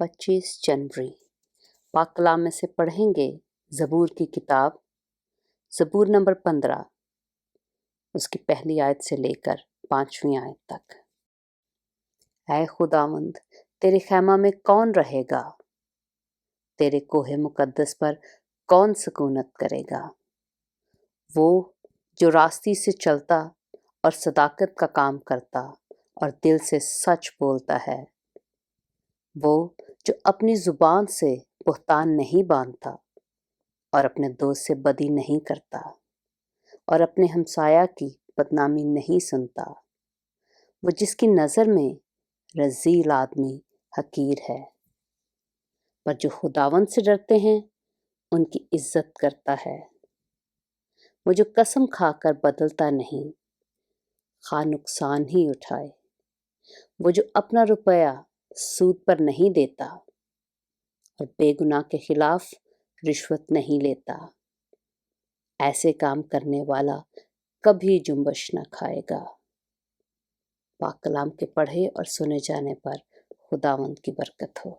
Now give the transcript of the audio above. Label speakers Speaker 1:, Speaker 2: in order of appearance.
Speaker 1: 25 जनवरी पाक कलाम में से पढ़ेंगे ज़बूर की किताब ज़बूर नंबर 15 उसकी पहली आयत से लेकर 5वीं आयत तक। ऐ खुदावंद, तेरे खैमा में कौन रहेगा? तेरे कोहे मुकद्दस पर कौन सकूनत करेगा? वो जो रास्ती से चलता और सदाकत का काम करता और दिल से सच बोलता है, वो जो अपनी ज़ुबान से बुहतान नहीं बांधता और अपने दोस्त से बदी नहीं करता और अपने हमसाया की बदनामी नहीं सुनता, वो जिसकी नज़र में रज़ील आदमी हकीर है, पर जो खुदावंद से डरते हैं उनकी इज्जत करता है। वो जो कसम खाकर बदलता नहीं, खा नुकसान ही उठाए। वो जो अपना रुपया सूद पर नहीं देता और बेगुनाह के खिलाफ रिश्वत नहीं लेता, ऐसे काम करने वाला कभी जुम्बश न खाएगा। पाक कलाम के पढ़े और सुने जाने पर खुदावंद की बरकत हो।